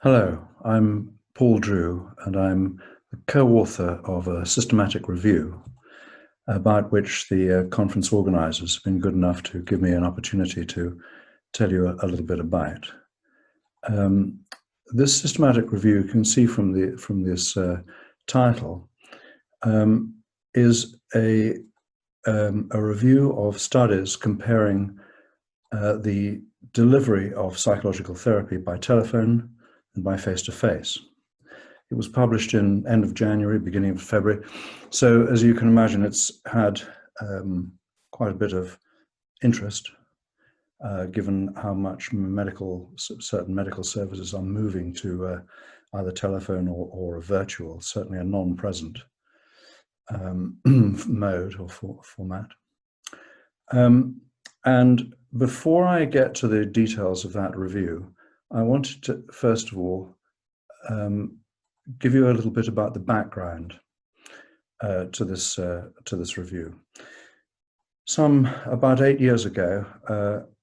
Hello, I'm Paul Drew, and I'm the co-author of a systematic review about which the conference organisers have been good enough to give me an opportunity to tell you a little bit about. This systematic review, you can see from this title, is a review of studies comparing the delivery of psychological therapy by telephone and by face-to-face. It was published in end of January, beginning of February. So as you can imagine, it's had quite a bit of interest, given how much certain medical services are moving to either telephone or a virtual, certainly a non-present mode or format. And before I get to the details of that review, I wanted to, first of all, give you a little bit about the background to this review. About 8 years ago,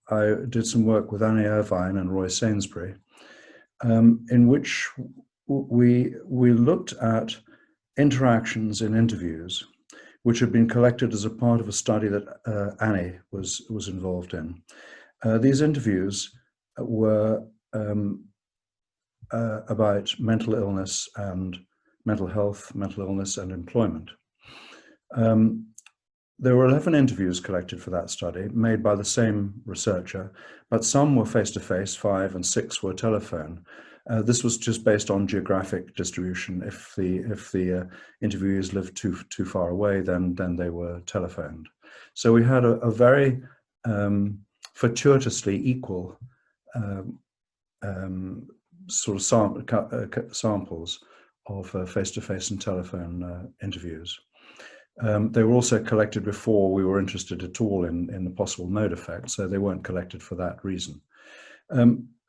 I did some work with Annie Irvine and Roy Sainsbury, in which we looked at interactions in interviews, which had been collected as a part of a study that Annie was involved in. These interviews were about mental illness and mental health, mental illness and employment. There were 11 interviews collected for that study, made by the same researcher, but some were face-to-face, 5, and 6 were telephone. This was just based on geographic distribution. If the interviewees lived too far away, then they were telephoned. So we had a very fortuitously equal sort of samples of face-to-face and telephone interviews. They were also collected before we were interested at all in the possible mode effect, so they weren't collected for that reason.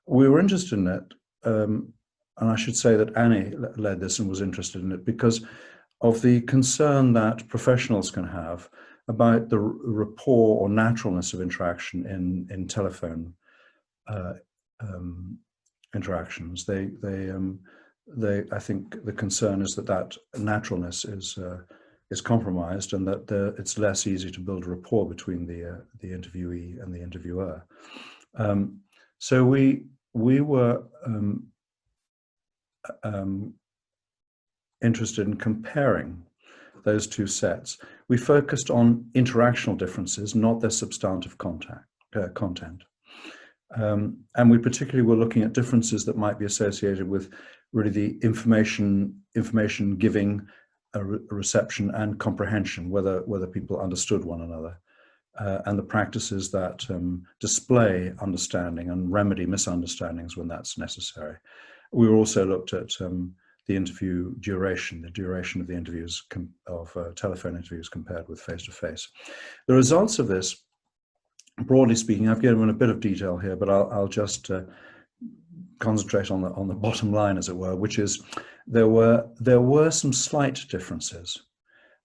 We were interested in it, and I should say that Annie led this and was interested in it because of the concern that professionals can have about the rapport or naturalness of interaction in telephone interactions. I think the concern is that naturalness is compromised, and that it's less easy to build a rapport between the interviewee and the interviewer. So we were interested in comparing those two sets. We focused on interactional differences, not their substantive content. And we particularly were looking at differences that might be associated with really the information giving, reception and comprehension, whether people understood one another, and the practices that display understanding and remedy misunderstandings when that's necessary. We also looked at the interview duration, the duration of the interviews, telephone interviews compared with face-to-face. The results of this, broadly speaking, I've given a bit of detail here, but I'll just concentrate on the bottom line, as it were, which is there were some slight differences,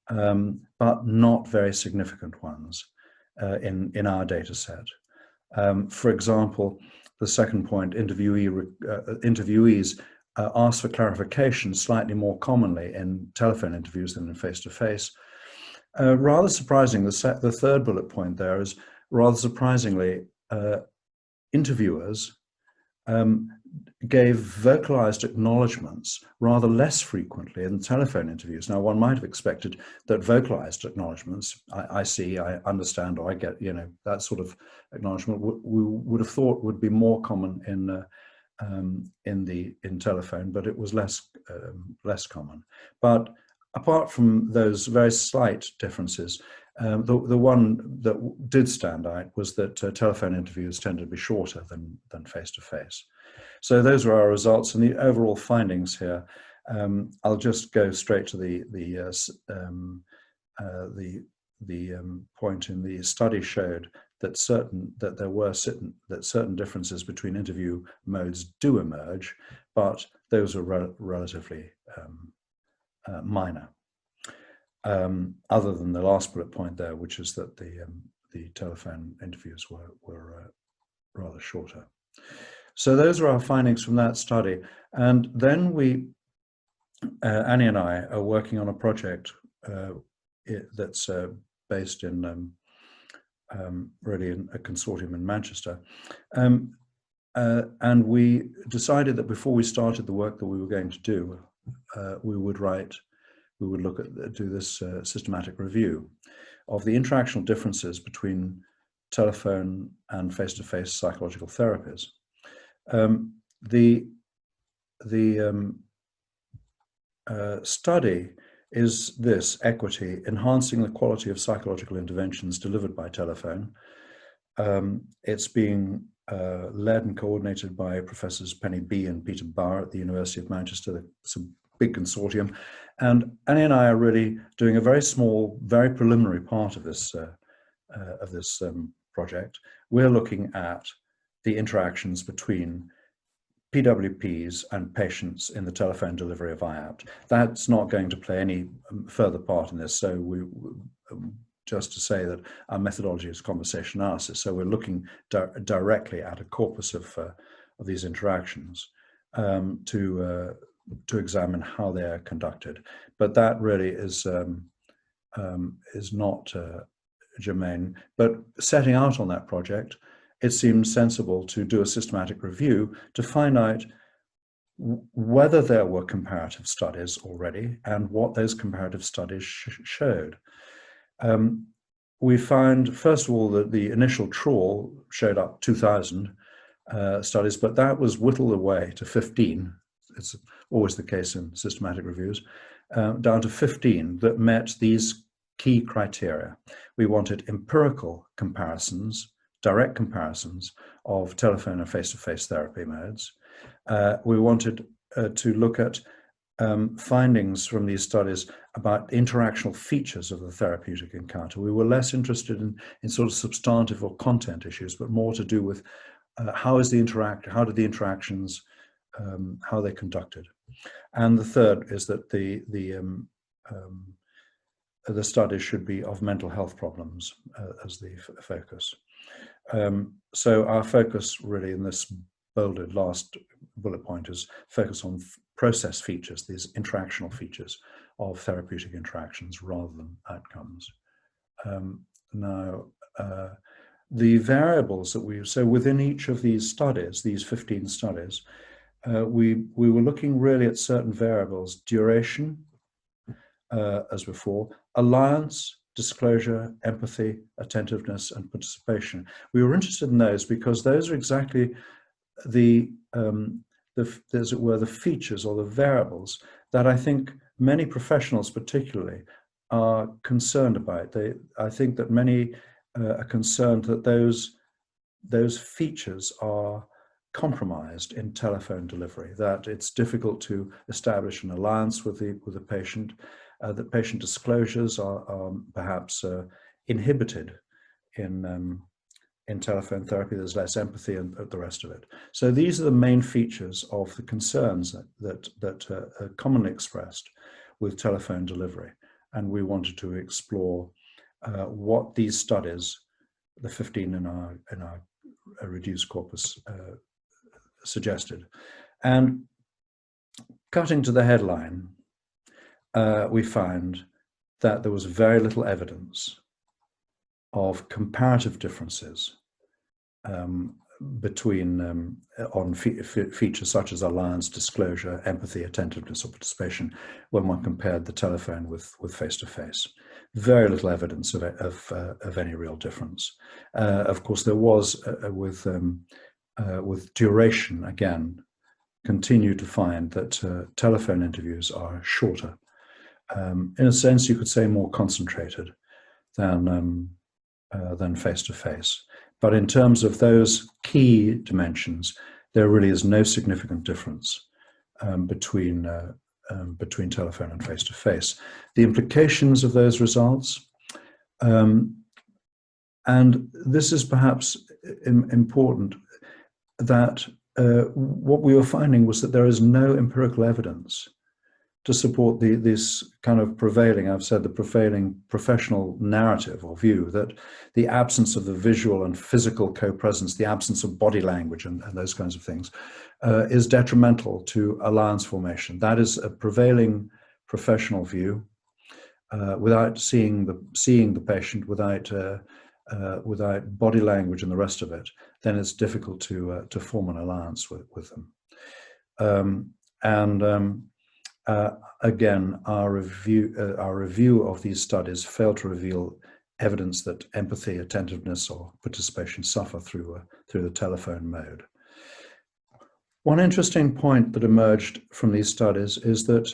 but not very significant ones in our data set. For example, the second point, interviewees ask for clarification slightly more commonly in telephone interviews than in face-to-face. Rather surprising, the third bullet point there is, rather surprisingly, interviewers gave vocalized acknowledgements rather less frequently in telephone interviews. Now, one might have expected that vocalized acknowledgements, I see, I understand, or I get, that sort of acknowledgement, we would have thought would be more common in telephone, but it was less common. But apart from those very slight differences, the one that did stand out was that telephone interviews tended to be shorter than face-to-face. So those were our results, and the overall findings here. I'll just go straight to the point in the study showed that certain differences between interview modes do emerge, but those are relatively minor. Other than the last bullet point there, which is that the telephone interviews were rather shorter. So those are our findings from that study. And then Annie and I are working on a project that's based in really in a consortium in Manchester. And we decided that before we started the work that we were going to do, we would do this systematic review of the interactional differences between telephone and face-to-face psychological therapies. The study is this: equity, enhancing the quality of psychological interventions delivered by telephone. It's being led and coordinated by Professors Penny B. and Peter Bauer at the University of Manchester. It's a big consortium. And Annie and I are really doing a very small, very preliminary part of this project. We're looking at the interactions between PWPs and patients in the telephone delivery of IAPT. That's not going to play any further part in this. So just to say that our methodology is conversation analysis. So we're looking directly at a corpus of these interactions to examine how they are conducted. But that really is not germane. But setting out on that project, it seems sensible to do a systematic review to find out whether there were comparative studies already and what those comparative studies showed. We found, first of all, that the initial trawl showed up 2,000 studies, but that was whittled away to 15. It's always the case in systematic reviews, down to 15 that met these key criteria. We wanted empirical comparisons, direct comparisons of telephone and face-to-face therapy modes. We wanted to look at findings from these studies about interactional features of the therapeutic encounter. We were less interested in sort of substantive or content issues, but more to do with how did the interactions, how they conducted. And the third is that the studies should be of mental health problems as the focus. So our focus really in this bolded last bullet point is focus on process features, these interactional features of therapeutic interactions rather than outcomes. Now, the variables that so within each of these studies, these 15 studies, we were looking really at certain variables: duration, as before, alliance, disclosure, empathy, attentiveness, and participation. We were interested in those because those are exactly as it were, the features or the variables that I think many professionals particularly are concerned about. I think that many are concerned that those features are compromised in telephone delivery, that it's difficult to establish an alliance with the patient, that patient disclosures are perhaps inhibited in telephone therapy. There's less empathy and the rest of it. So these are the main features of the concerns that are commonly expressed with telephone delivery. And we wanted to explore what these studies, the 15 in our reduced corpus, suggested. And cutting to the headline, we found that there was very little evidence of comparative differences between on features such as alliance, disclosure, empathy, attentiveness, or participation when one compared the telephone with face-to-face. Very little evidence of any real difference. Of course, there was with duration, again, continue to find that telephone interviews are shorter. In a sense, you could say more concentrated than face-to-face. But in terms of those key dimensions, there really is no significant difference between telephone and face-to-face. The implications of those results, and this is perhaps important, that what we were finding was that there is no empirical evidence to support this kind of prevailing, I've said, the prevailing professional narrative or view that the absence of the visual and physical co-presence, the absence of body language and those kinds of things, is detrimental to alliance formation. That is a prevailing professional view. Without seeing the patient, without body language and the rest of it, then it's difficult to form an alliance with them. Again, our review of these studies failed to reveal evidence that empathy, attentiveness, or participation suffer through the telephone mode. One interesting point that emerged from these studies is that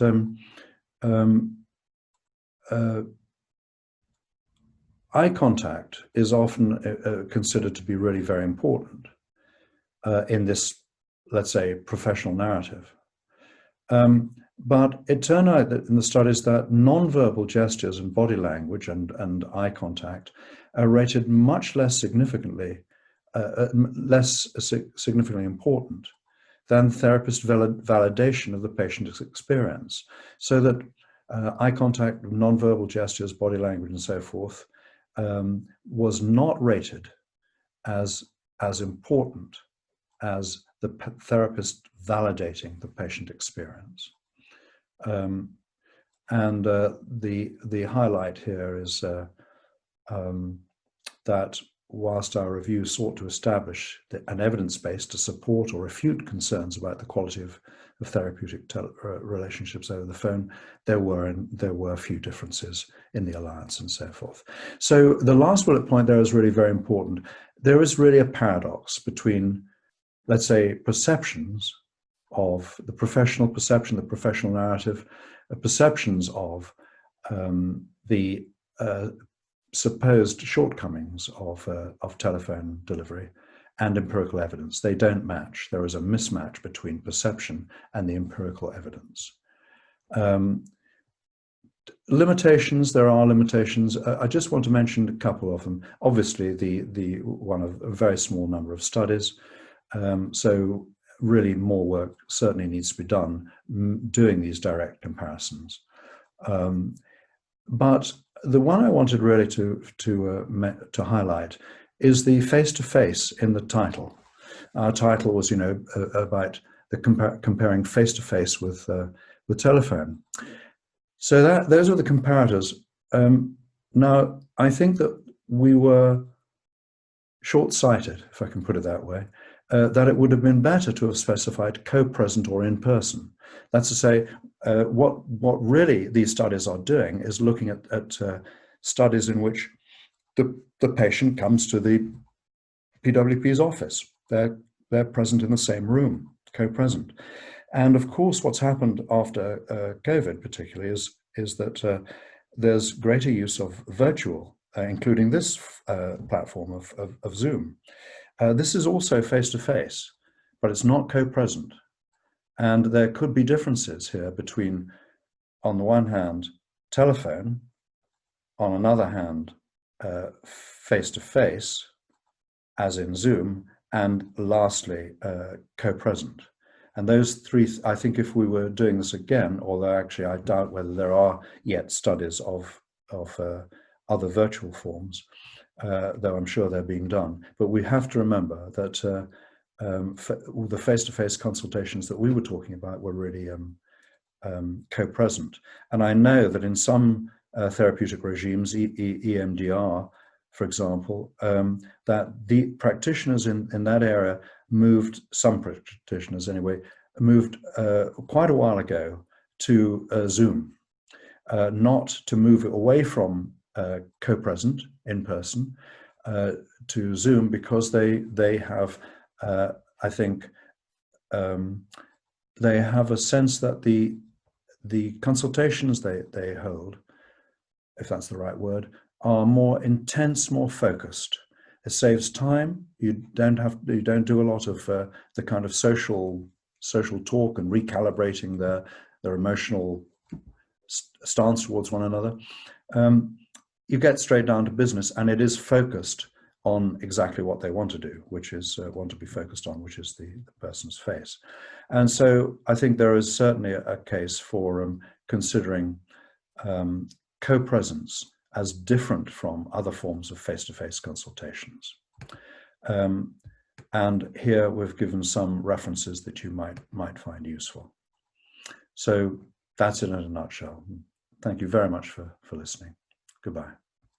eye contact is often considered to be really very important in this, let's say, professional narrative. But it turned out that in the studies that non-verbal gestures and body language and eye contact are rated much less significantly important than therapist validation of the patient's experience. So that eye contact, non-verbal gestures, body language, and so forth was not rated as important as the therapist validating the patient experience. The highlight here is that whilst our review sought to establish an evidence base to support or refute concerns about the quality of therapeutic relationships over the phone, there were a few differences in the alliance and so forth. So the last bullet point there is really very important. There is really a paradox between, let's say, perceptions of the professional perception, the professional narrative, perceptions of the supposed shortcomings of telephone delivery and empirical evidence. They don't match. There is a mismatch between perception and the empirical evidence. Limitations, there are limitations. I just want to mention a couple of them. Obviously, the one of a very small number of studies. So really more work certainly needs to be done doing these direct comparisons. But the one I wanted really to highlight is the face-to-face in the title. Our title was, about the comparing face-to-face with telephone. So those are the comparators. Now, I think that we were short-sighted, if I can put it that way, that it would have been better to have specified co-present or in-person. That's to say, what really these studies are doing is looking at studies in which the patient comes to the PWP's office. They're present in the same room, co-present. And of course, what's happened after COVID particularly is that there's greater use of virtual, including this platform of Zoom. This is also face-to-face, but it's not co-present. And there could be differences here between, on the one hand, telephone, on another hand, face-to-face, as in Zoom, and lastly, co-present. And those three, I think if we were doing this again, although actually I doubt whether there are yet studies of other virtual forms, though I'm sure they're being done. But we have to remember that the face-to-face consultations that we were talking about were really co-present. And I know that in some therapeutic regimes, EMDR, for example, that the practitioners in that area moved, some practitioners anyway, moved quite a while ago to Zoom, not to move away from co-present in person to Zoom, because they have, I think, they have a sense that the consultations they hold, if that's the right word, are more intense, more focused. It saves time. You don't do a lot of the kind of social talk and recalibrating their emotional stance towards one another. You get straight down to business, and it is focused on exactly what they want to do, which is want to be focused on, which is the person's face. And so I think there is certainly a case for considering co-presence as different from other forms of face-to-face consultations. And here we've given some references that you might find useful. So that's it in a nutshell. Thank you very much for listening. Goodbye.